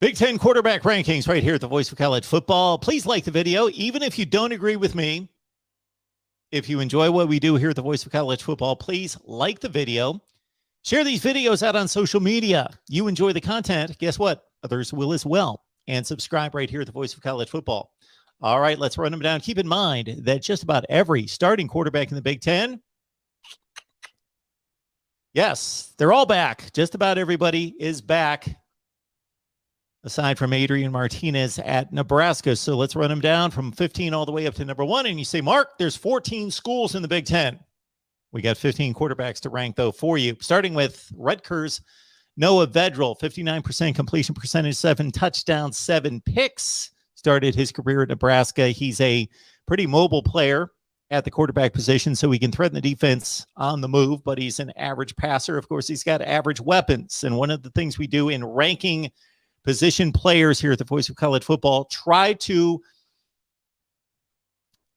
Big Ten quarterback rankings right here at the Voice of College Football. Please like the video, even if you don't agree with me. If you enjoy what we do here at the Voice of College Football, please like the video. Share these videos out on social media. You enjoy the content, guess what? Others will as well. And subscribe right here at the Voice of College Football. All right, let's run them down. Keep in mind that just about every starting quarterback in the Big Ten, yes, they're all back. Just about everybody is back, aside from Adrian Martinez at Nebraska. So let's run them down from 15 all the way up to number 1. And you say, Mark, there's 14 schools in the Big Ten. We got 15 quarterbacks to rank, though, for you. Starting with Rutgers, Noah Vedral, 59% completion percentage, 7 touchdowns, 7 picks. Started his career at Nebraska. He's a pretty mobile player at the quarterback position, so he can threaten the defense on the move, but he's an average passer. Of course, he's got average weapons. And one of the things we do in ranking position players here at the Voice of College Football, try to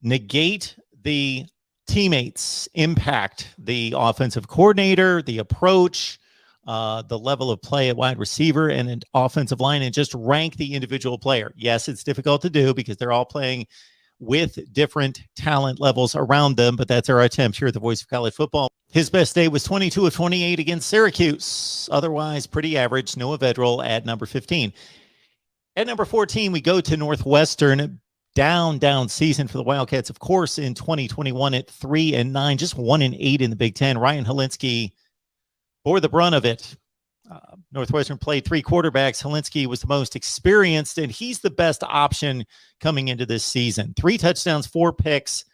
negate the teammates' impact, the offensive coordinator, the approach, the level of play at wide receiver and an offensive line, and just rank the individual player. Yes, it's difficult to do because they're all playing with different talent levels around them, but that's our attempt here at the Voice of College Football. His best day was 22 of 28 against Syracuse. Otherwise, pretty average. Noah Vedral at number 15. At number 14, we go to Northwestern. Down season for the Wildcats, of course, in 2021 at 3-9, just 1-8 in the Big Ten. Ryan Helinski bore the brunt of it. Northwestern played 3 quarterbacks. Helinski was the most experienced, and he's the best option coming into this season. 3 touchdowns, 4 picks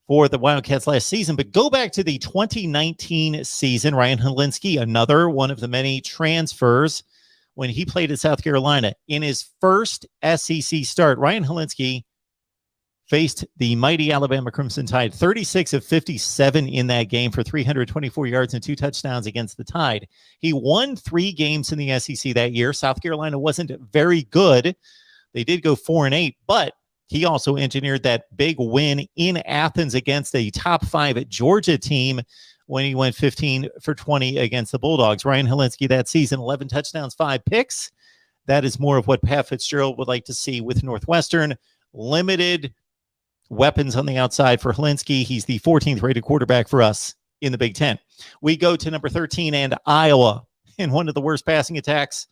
for the Wildcats last season. But go back to the 2019 season. Ryan Helinski, another one of the many transfers, when he played at South Carolina. In his first SEC start, Ryan Helinski faced the mighty Alabama Crimson Tide, 36 of 57 in that game for 324 yards and 2 touchdowns against the Tide. He won 3 games in the SEC that year. South Carolina wasn't very good. They did go 4-8, but he also engineered that big win in Athens against a top 5 Georgia team when he went 15 for 20 against the Bulldogs. Ryan Helinski that season, 11 touchdowns, 5 picks. That is more of what Pat Fitzgerald would like to see with Northwestern. Limited weapons on the outside for Helinski. He's the 14th rated quarterback for us in the Big Ten. We go to number 13 and Iowa, in one of the worst passing attacks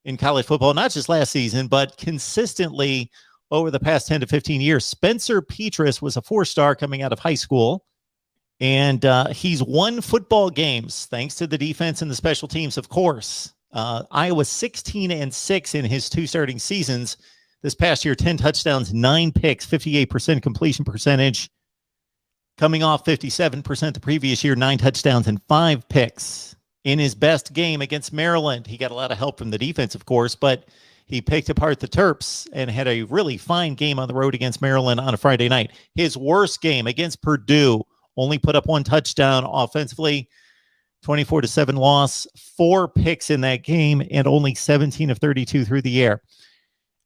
in college football, not just last season, but consistently over the past 10 to 15 years. Spencer Petras was a 4-star coming out of high school. And he's won football games thanks to the defense and the special teams, of course. Iowa 16-6 in his 2 starting seasons. This past year, 10 touchdowns, 9 picks, 58% completion percentage. Coming off 57% the previous year, 9 touchdowns and 5 picks. In his best game against Maryland, he got a lot of help from the defense, of course, but he picked apart the Terps and had a really fine game on the road against Maryland on a Friday night. His worst game against Purdue, only put up 1 touchdown offensively, 24-7 loss, 4 picks in that game, and only 17 of 32 through the air.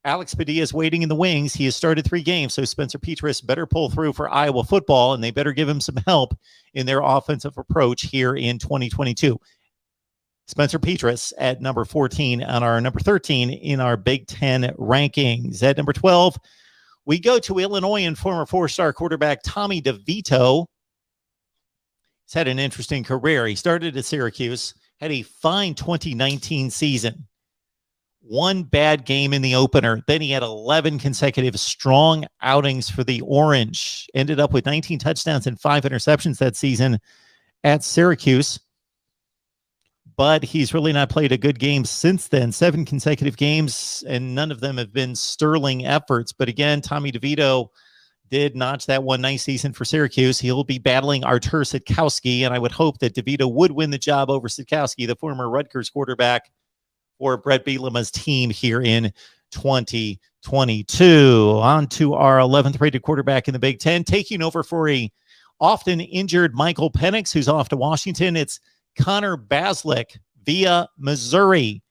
Alex Padilla is waiting in the wings. He has started 3 games, so Spencer Petras better pull through for Iowa football, and they better give him some help in their offensive approach here in 2022. Spencer Petras at number 14 on our number 13 in our Big Ten rankings. At number 12, we go to Illinois and former 4-star quarterback Tommy DeVito. He's had an interesting career. He started at Syracuse, had a fine 2019 season. 1 bad game in the opener. Then he had 11 consecutive strong outings for the Orange. Ended up with 19 touchdowns and 5 interceptions that season at Syracuse. But he's really not played a good game since then. 7 consecutive games, and none of them have been sterling efforts. But again, Tommy DeVito did notch that one nice season for Syracuse. He'll be battling Artur Sitkowski, and I would hope that DeVito would win the job over Sitkowski, the former Rutgers quarterback for Brett Bielema's team here in 2022. On to our 11th rated quarterback in the Big Ten, taking over for a often injured Michael Penix, who's off to Washington. It's Connor Baslick via Missouri.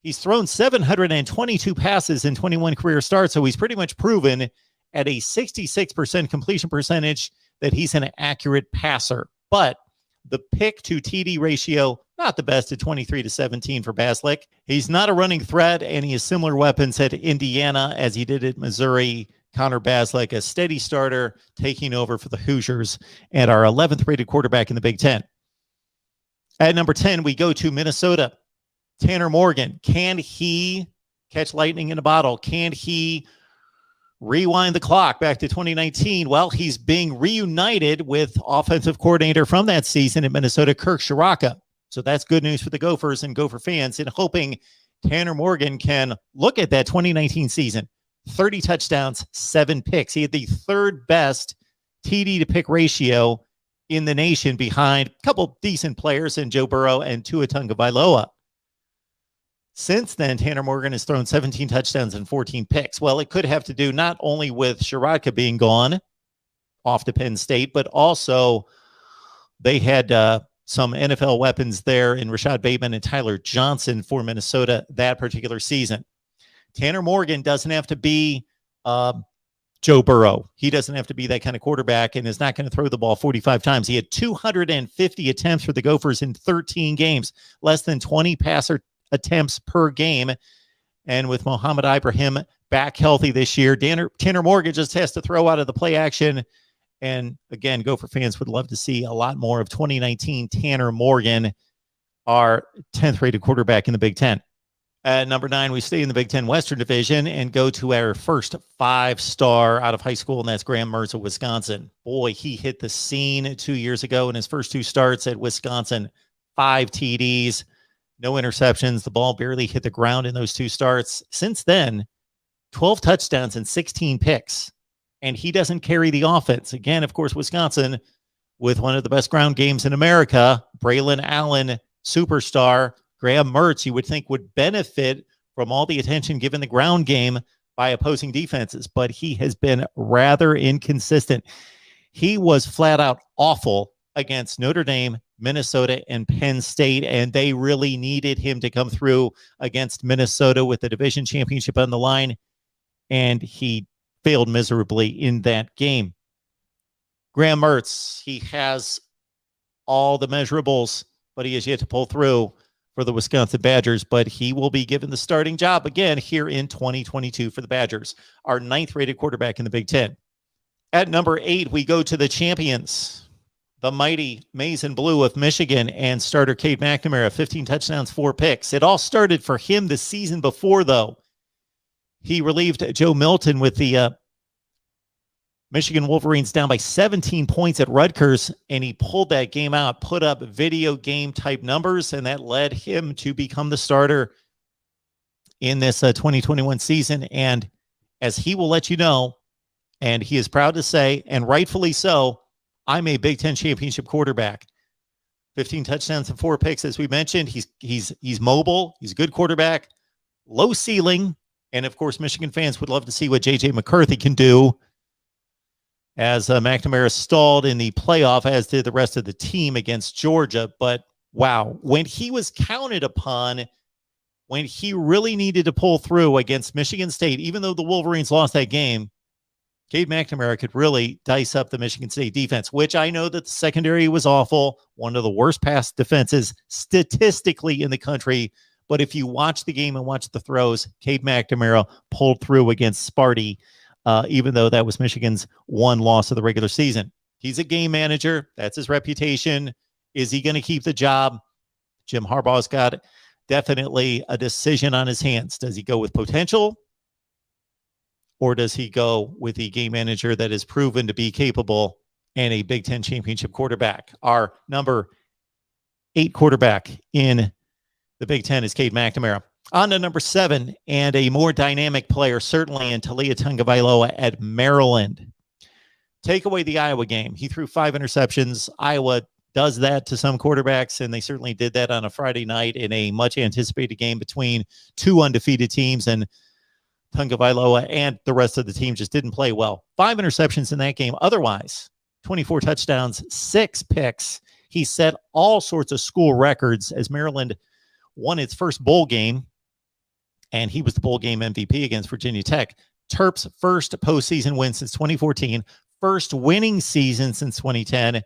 He's thrown 722 passes in 21 career starts, so he's pretty much proven at a 66% completion percentage that he's an accurate passer. But the pick to TD ratio not the best at 23-17 for Baslick. He's not a running threat, and he has similar weapons at Indiana as he did at Missouri. Connor Baslick, a steady starter, taking over for the Hoosiers and our 11th rated quarterback in the Big Ten. At number 10, we go to Minnesota. Tanner Morgan. Can he catch lightning in a bottle? Can he rewind the clock back to 2019? Well, he's being reunited with offensive coordinator from that season at Minnesota, Kirk Ciarrocca. So that's good news for the Gophers and Gopher fans, and hoping Tanner Morgan can look at that 2019 season. 30 touchdowns, 7 picks. He had the third best TD to pick ratio in the nation, behind a couple decent players in Joe Burrow and Tua Tagovailoa. Since then, Tanner Morgan has thrown 17 touchdowns and 14 picks. Well, it could have to do not only with Ciarrocca being gone off to Penn State, but also they had some NFL weapons there in Rashad Bateman and Tyler Johnson for Minnesota that particular season. Tanner Morgan doesn't have to be Joe Burrow. He doesn't have to be that kind of quarterback and is not going to throw the ball 45 times. He had 250 attempts for the Gophers in 13 games, less than 20 passer attempts per game. And with Mohamed Ibrahim back healthy this year, Tanner Morgan just has to throw out of the play action. And again, Gopher fans would love to see a lot more of 2019 Tanner Morgan, our 10th rated quarterback in the Big Ten. At number 9, we stay in the Big Ten Western Division and go to our first 5-star out of high school, and that's Graham Mertz of Wisconsin. Boy, he hit the scene 2 years ago in his first 2 starts at Wisconsin. 5 TDs, no interceptions. The ball barely hit the ground in those 2 starts. Since then, 12 touchdowns and 16 picks, and he doesn't carry the offense. Again, of course, Wisconsin with one of the best ground games in America, Braylon Allen, superstar. Graham Mertz, you would think, would benefit from all the attention given the ground game by opposing defenses, but he has been rather inconsistent. He was flat out awful against Notre Dame, Minnesota, and Penn State, and they really needed him to come through against Minnesota with the division championship on the line, and he failed miserably in that game. Graham Mertz, he has all the measurables, but he has yet to pull through for the Wisconsin Badgers, but he will be given the starting job again here in 2022 for the Badgers, our 9th rated quarterback in the Big Ten. At number 8, we go to the champions, the mighty Maize and Blue of Michigan, and starter Cade McNamara, 15 touchdowns, 4 picks. It all started for him the season before, though. He relieved Joe Milton with the Michigan Wolverines down by 17 points at Rutgers, and he pulled that game out, put up video game type numbers, and that led him to become the starter in this 2021 season. And as he will let you know, and he is proud to say, and rightfully so, I'm a Big Ten championship quarterback. 15 touchdowns and 4 picks, as we mentioned. He's mobile. He's a good quarterback, low ceiling, and of course, Michigan fans would love to see what J.J. McCarthy can do, as McNamara stalled in the playoff, as did the rest of the team against Georgia. But wow, when he was counted upon, when he really needed to pull through against Michigan State, even though the Wolverines lost that game, Cade McNamara could really dice up the Michigan State defense, which I know that the secondary was awful, one of the worst pass defenses statistically in the country. But if you watch the game and watch the throws, Cade McNamara pulled through against Sparty, even though that was Michigan's one loss of the regular season. He's a game manager. That's his reputation. Is he going to keep the job? Jim Harbaugh's got definitely a decision on his hands. Does he go with potential, or does he go with the game manager that is proven to be capable and a Big Ten championship quarterback? Our number 8 quarterback in the Big Ten is Cade McNamara. On to number 7, and a more dynamic player, certainly, in Tua Tagovailoa at Maryland. Take away the Iowa game. He threw 5 interceptions. Iowa does that to some quarterbacks, and they certainly did that on a Friday night in a much-anticipated game between 2 undefeated teams, and Tagovailoa and the rest of the team just didn't play well. 5 interceptions in that game. Otherwise, 24 touchdowns, 6 picks. He set all sorts of school records as Maryland won its first bowl game, and he was the bowl game MVP against Virginia Tech. Terp's first postseason win since 2014, first winning season since 2010,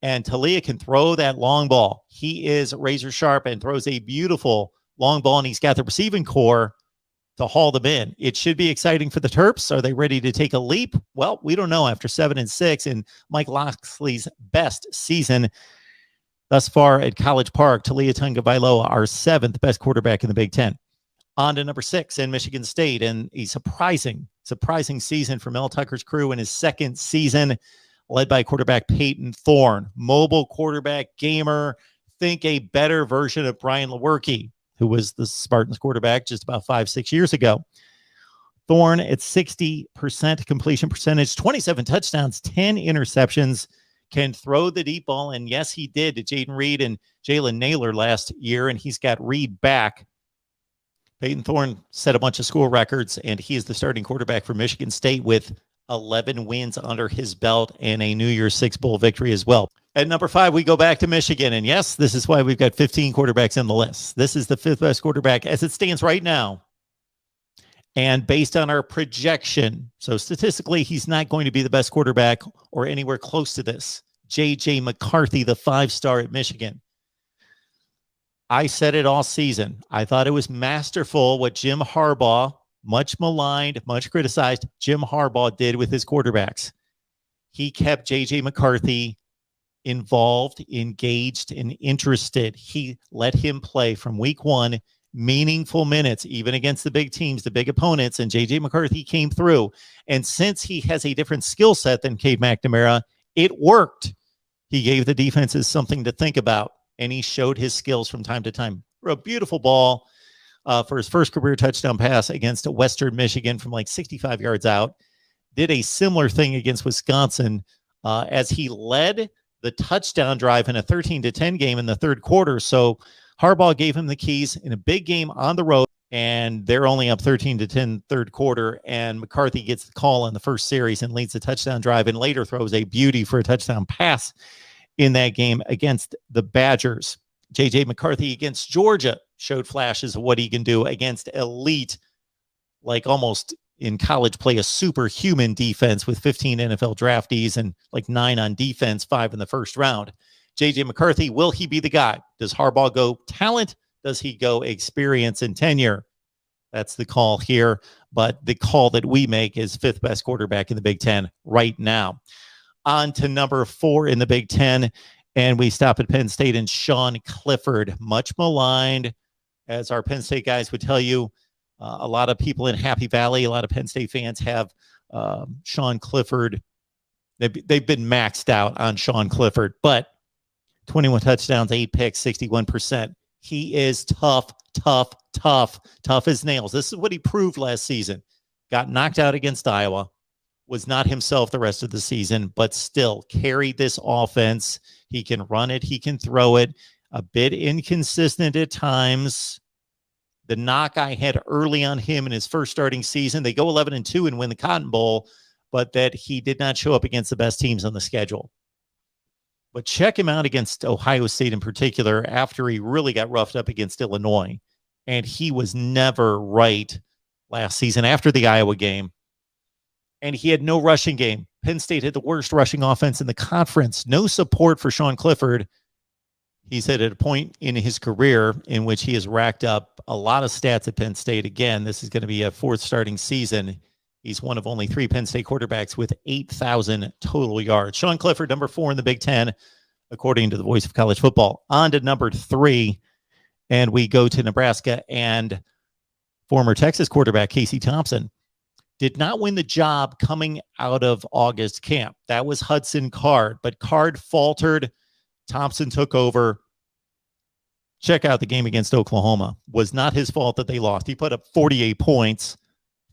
And Talia can throw that long ball. He is razor sharp and throws a beautiful long ball, and he's got the receiving core to haul them in. It should be exciting for the Terps. Are they ready to take a leap? Well, we don't know after 7-6 in Mike Loxley's best season thus far at College Park. Talia Tagovailoa, our 7th best quarterback in the Big Ten. On to number 6 in Michigan State, and a surprising season for Mel Tucker's crew in his second season, led by quarterback Peyton Thorne. Mobile quarterback, gamer, think a better version of Brian Lewerke, who was the Spartans quarterback just about 5-6 years ago. Thorne at 60% completion percentage, 27 touchdowns, 10 interceptions, can throw the deep ball. And yes, he did to Jaden Reed and Jalen Naylor last year, and he's got Reed back. Peyton Thorne set a bunch of school records, and he is the starting quarterback for Michigan State with 11 wins under his belt and a New Year's Six Bowl victory as well. At number 5, we go back to Michigan. And yes, this is why we've got 15 quarterbacks in the list. This is the 5th best quarterback as it stands right now. And based on our projection, so statistically, he's not going to be the best quarterback or anywhere close to this. J.J. McCarthy, the 5-star at Michigan. I said it all season. I thought it was masterful what Jim Harbaugh, much maligned, much criticized, Jim Harbaugh did with his quarterbacks. He kept J.J. McCarthy involved, engaged, and interested. He let him play from week 1, meaningful minutes, even against the big teams, the big opponents, and J.J. McCarthy came through. And since he has a different skill set than Cade McNamara, it worked. He gave the defenses something to think about, and he showed his skills from time to time. A beautiful ball for his first career touchdown pass against Western Michigan from like 65 yards out. Did a similar thing against Wisconsin as he led the touchdown drive in a 13-10 game in the third quarter. So Harbaugh gave him the keys in a big game on the road, and they're only up 13-10 third quarter, and McCarthy gets the call in the first series and leads the touchdown drive, and later throws a beauty for a touchdown pass in that game against the Badgers. J.J. McCarthy against Georgia showed flashes of what he can do against elite, like almost in college play, a superhuman defense with 15 NFL draftees and like 9 on defense, 5 in the first round. J.J. McCarthy, will he be the guy? Does Harbaugh go talent? Does he go experience and tenure? That's the call here. But the call that we make is 5th best quarterback in the Big Ten right now. On to number 4 in the Big Ten. And we stop at Penn State and Sean Clifford, much maligned, as our Penn State guys would tell you. A lot of people in Happy Valley, a lot of Penn State fans have Sean Clifford. They've been maxed out on Sean Clifford, but 21 touchdowns, 8 picks, 61%. He is tough as nails. This is what he proved last season. Got knocked out against Iowa, was not himself the rest of the season, but still carried this offense. He can run it. He can throw it. A bit inconsistent at times. The knock I had early on him in his first starting season, they go 11-2 and win the Cotton Bowl, but that he did not show up against the best teams on the schedule. But check him out against Ohio State in particular after he really got roughed up against Illinois. And he was never right last season after the Iowa game. And he had no rushing game. Penn State had the worst rushing offense in the conference. No support for Sean Clifford. He's at a point in his career in which he has racked up a lot of stats at Penn State. Again, this is going to be a 4th starting season. He's one of only 3 Penn State quarterbacks with 8,000 total yards. Sean Clifford, number 4 in the Big Ten, according to the Voice of College Football. On to number 3, and we go to Nebraska, and former Texas quarterback Casey Thompson did not win the job coming out of August camp. That was Hudson Card, but Card faltered. Thompson took over. Check out the game against Oklahoma. Was not his fault that they lost. He put up 48 points,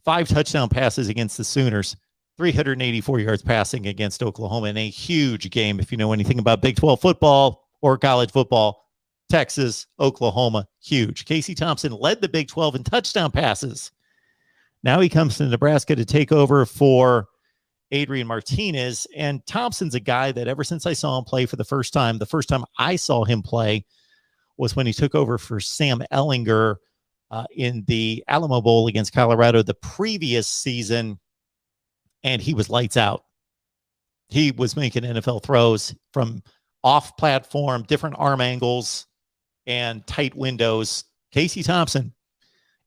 5 touchdown passes against the Sooners, 384 yards passing against Oklahoma in a huge game. If you know anything about Big 12 football or college football, Texas, Oklahoma, huge. Casey Thompson led the Big 12 in touchdown passes. Now he comes to Nebraska to take over for Adrian Martinez, and Thompson's a guy that ever since I saw him play for the first time I saw him play was when he took over for Sam Ehlinger in the Alamo Bowl against Colorado the previous season, and he was lights out. He was making NFL throws from off platform, different arm angles, and tight windows. Casey Thompson,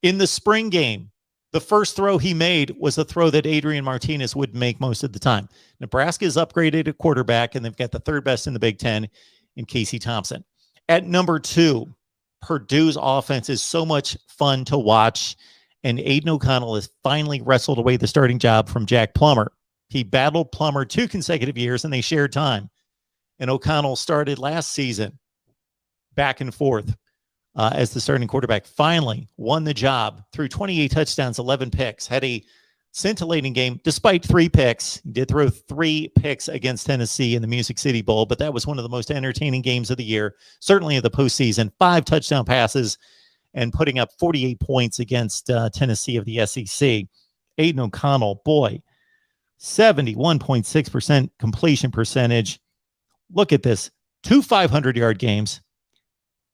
in the spring game, the first throw he made was a throw that Adrian Martinez would make most of the time. Nebraska is upgraded at quarterback, and they've got the third best in the Big Ten in Casey Thompson. At number 2, Purdue's offense is so much fun to watch, and Aiden O'Connell has finally wrestled away the starting job from Jack Plummer. He battled Plummer 2 consecutive years, and they shared time. And O'Connell started last season back and forth as the starting quarterback, finally won the job through 28 touchdowns, 11 picks, had a scintillating game despite 3 picks. He did throw 3 picks against Tennessee in the Music City Bowl, but that was one of the most entertaining games of the year, certainly of the postseason. 5 touchdown passes and putting up 48 points against Tennessee of the SEC. Aiden O'Connell, boy, 71.6% completion percentage. Look at this, 2 500-yard games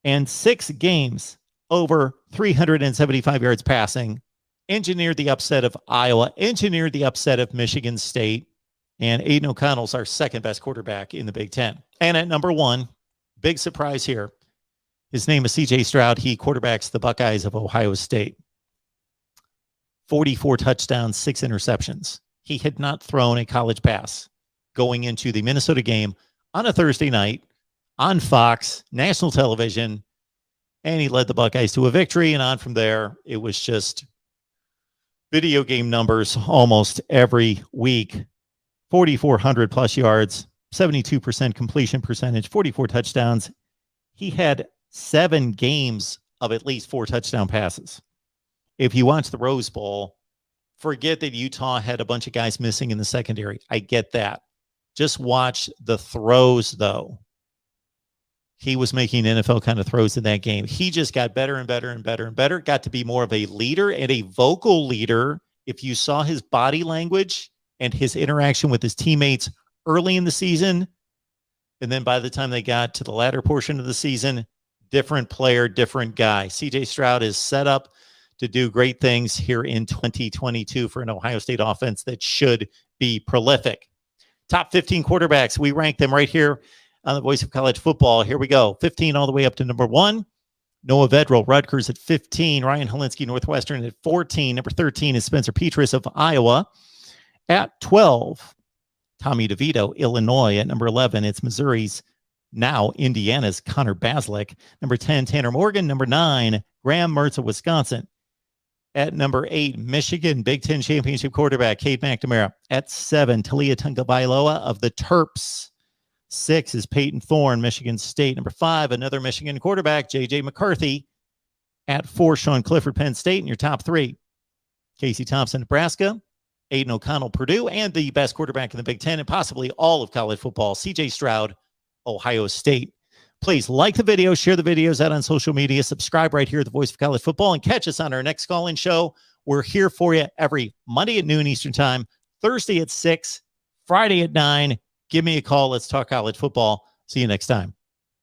and 6 games over 375 yards passing. Engineered the upset of Iowa, engineered the upset of Michigan State, and Aiden O'Connell's our second best quarterback in the Big Ten. And at number 1, big surprise here, his name is C.J. Stroud. He quarterbacks the Buckeyes of Ohio State. 44 touchdowns, 6 interceptions. He had not thrown a college pass going into the Minnesota game on a Thursday night on Fox, national television, and he led the Buckeyes to a victory. And on from there, it was just video game numbers almost every week. 4,400 plus yards, 72% completion percentage, 44 touchdowns. He had 7 games of at least 4 touchdown passes. If you watch the Rose Bowl, forget that Utah had a bunch of guys missing in the secondary. I get that. Just watch the throws, though. He was making NFL kind of throws in that game. He just got better and better and better and better. Got to be more of a leader and a vocal leader. If you saw his body language and his interaction with his teammates early in the season, and then by the time they got to the latter portion of the season, different player, different guy. C.J. Stroud is set up to do great things here in 2022 for an Ohio State offense that should be prolific. Top 15 quarterbacks. We rank them right here on the Voice of College Football. Here we go. 15 all the way up to number 1. Noah Vedral, Rutgers at 15. Ryan Helinski, Northwestern at 14. Number 13 is Spencer Petras of Iowa. At 12, Tommy DeVito, Illinois. At number 11, it's Missouri's, now Indiana's, Connor Baslick. Number 10, Tanner Morgan. Number 9, Graham Mertz of Wisconsin. At number 8, Michigan Big Ten Championship quarterback, Cade McNamara. At 7, Talia Tagovailoa of the Terps. 6 is Peyton Thorne, Michigan State. Number 5, another Michigan quarterback, J.J. McCarthy. At 4, Sean Clifford, Penn State. In your top 3, Casey Thompson, Nebraska. Aiden O'Connell, Purdue. And the best quarterback in the Big Ten and possibly all of college football, C.J. Stroud, Ohio State. Please like the video, share the videos out on social media, subscribe right here at the Voice of College Football, and catch us on our next call-in show. We're here for you every Monday at noon Eastern Time, Thursday at 6, Friday at 9. Give me a call. Let's talk college football. See you next time.